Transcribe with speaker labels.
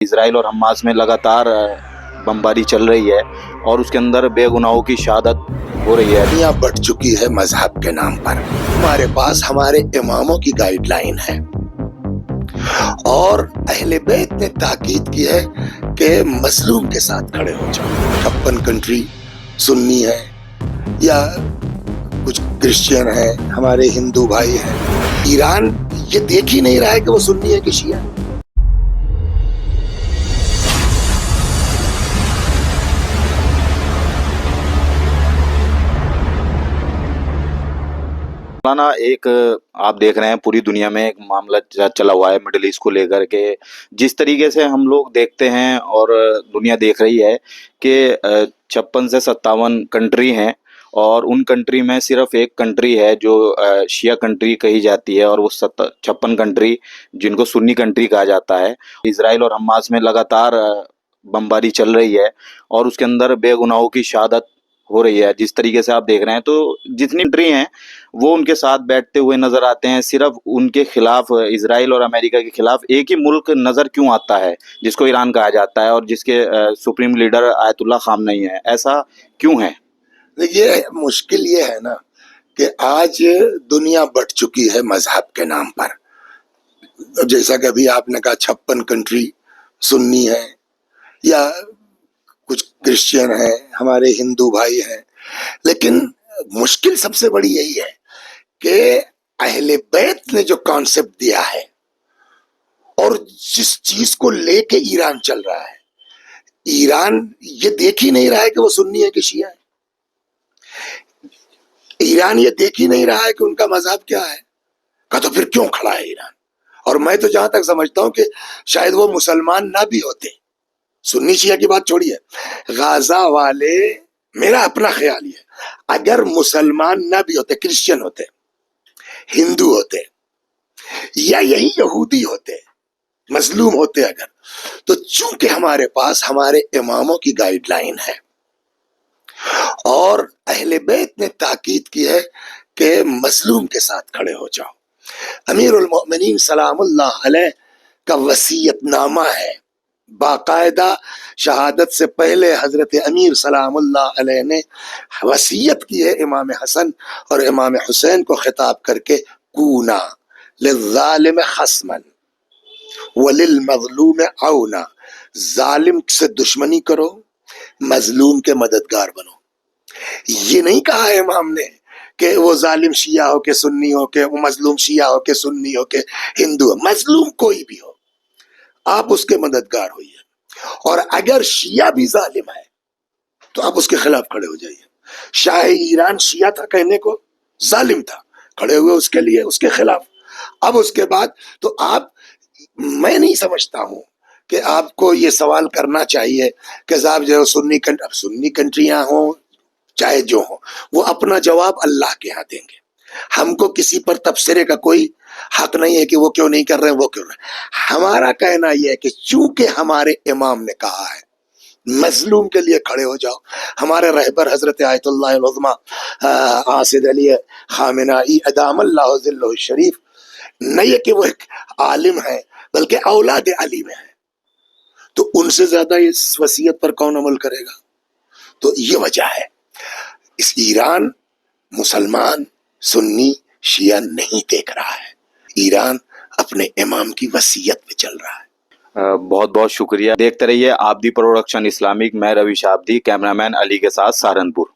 Speaker 1: اسرائیل اور حماس میں لگاتار بمباری چل رہی ہے اور اس کے اندر بے گناہوں کی شہادت ہو رہی ہے.
Speaker 2: دنیا بٹ چکی ہے مذہب کے نام پر. ہمارے پاس ہمارے اماموں کی گائیڈ لائن ہے اور اہل بیت نے تاکید کی ہے کہ مظلوم کے ساتھ کھڑے ہو جاؤ. 56 کنٹری سنی ہے یا کچھ کرسچین ہیں, ہمارے ہندو بھائی ہیں. ایران یہ دیکھ ہی نہیں رہا ہے کہ وہ سنی ہے کہ شیعہ.
Speaker 1: مولانا, ایک آپ دیکھ رہے ہیں پوری دنیا میں ایک معاملہ چلا ہوا ہے مڈل ایسٹ کو لے کر کے. جس طریقے سے ہم لوگ دیکھتے ہیں اور دنیا دیکھ رہی ہے کہ 56 سے 57 کنٹری ہیں اور ان کنٹری میں صرف ایک کنٹری ہے جو شیعہ کنٹری کہی جاتی ہے اور وہ 56 کنٹری جن کو سنی کنٹری کہا جاتا ہے. اسرائیل اور حماس میں لگاتار بمباری چل رہی ہے اور اس کے اندر بے گناہوں کی شہادت ہو رہی ہے. جس طریقے سے آپ دیکھ رہے ہیں تو جتنی کنٹری ہیں وہ ان کے ساتھ بیٹھتے ہوئے نظر آتے ہیں. صرف ان کے خلاف, اسرائیل اور امریکہ کے خلاف ایک ہی ملک نظر کیوں آتا ہے جس کو ایران کہا جاتا ہے اور جس کے سپریم لیڈر آیت اللہ خامنئی ہیں؟ ایسا کیوں ہے؟
Speaker 2: یہ مشکل یہ ہے نا کہ آج دنیا بٹ چکی ہے مذہب کے نام پر. جیسا کہ ابھی آپ نے کہا 56 کنٹری سنی ہے یا کچھ کرسچین ہیں, ہمارے ہندو بھائی ہیں. لیکن مشکل سب سے بڑی یہی ہے کہ اہل بیت نے جو کانسیپٹ دیا ہے اور جس چیز کو لے کے ایران چل رہا ہے, ایران یہ دیکھ ہی نہیں رہا ہے کہ وہ سنی ہے کہ شیعہ ہے. ایران یہ دیکھ ہی نہیں رہا ہے کہ ان کا مذہب کیا ہے. کہ تو پھر کیوں کھڑا ہے ایران؟ اور میں تو جہاں تک سمجھتا ہوں کہ شاید وہ مسلمان نہ بھی ہوتے. سنی شیعہ کی بات چھوڑیے, غازہ والے, میرا اپنا خیال یہ ہے, اگر مسلمان نہ بھی ہوتے, کرسچن ہوتے, ہندو ہوتے یا یہی یہودی ہوتے, مظلوم ہوتے اگر, تو چونکہ ہمارے پاس ہمارے اماموں کی گائیڈ لائن ہے اور اہل بیت نے تاکید کی ہے کہ مظلوم کے ساتھ کھڑے ہو جاؤ. امیر المؤمنین سلام اللہ علیہ کا وصیت نامہ ہے, باقاعدہ شہادت سے پہلے حضرت امیر سلام اللہ علیہ نے وصیت کی ہے امام حسن اور امام حسین کو خطاب کر کے, کونا للظالم خصما وللمظلوم عونا. ظالم سے دشمنی کرو, مظلوم کے مددگار بنو. یہ نہیں کہا ہے امام نے کہ وہ ظالم شیعہ ہو کے سنی ہو کے, وہ مظلوم شیعہ ہو کے سنی ہو کے ہندو ہو. مظلوم کوئی بھی ہو, آپ اس کے مددگار ہوئیے. اور اگر شیعہ بھی ظالم ہے تو آپ اس کے خلاف کھڑے ہو جائیے. شاہ ایران شیعہ تھا کہنے کو, ظالم تھا, کھڑے ہوئے اس کے لیے, اس کے خلاف. اب اس کے بعد تو آپ, میں نہیں سمجھتا ہوں کہ آپ کو یہ سوال کرنا چاہیے کہ صاحب جو سنی کنٹریاں ہوں چاہے جو ہوں, وہ اپنا جواب اللہ کے ہاں دیں گے. ہم کو کسی پر تبصرے کا کوئی حق نہیں ہے کہ وہ کیوں نہیں کر رہے ہیں, وہ کیوں رہے. ہمارا کہنا یہ ہے کہ چونکہ ہمارے امام نے کہا ہے مظلوم کے لیے کھڑے ہو جاؤ. ہمارے رہبر حضرت آیت اللہ العظمیٰ آصد علی خامنائی ادام اللہ ظلہ الشریف, نہیں ہے کہ وہ ایک عالم ہے بلکہ اولاد علی میں ہے, تو ان سے زیادہ اس وصیت پر کون عمل کرے گا؟ تو یہ وجہ ہے. اس ایران مسلمان سنی شیعہ نہیں دیکھ رہا ہے, ایران اپنے امام کی وصیت پہ چل رہا ہے.
Speaker 1: بہت بہت شکریہ. دیکھتے رہیے آبدی پروڈکشن اسلامک. میں رویش آبدی, کیمرہ مین علی کے ساتھ سہارنپور.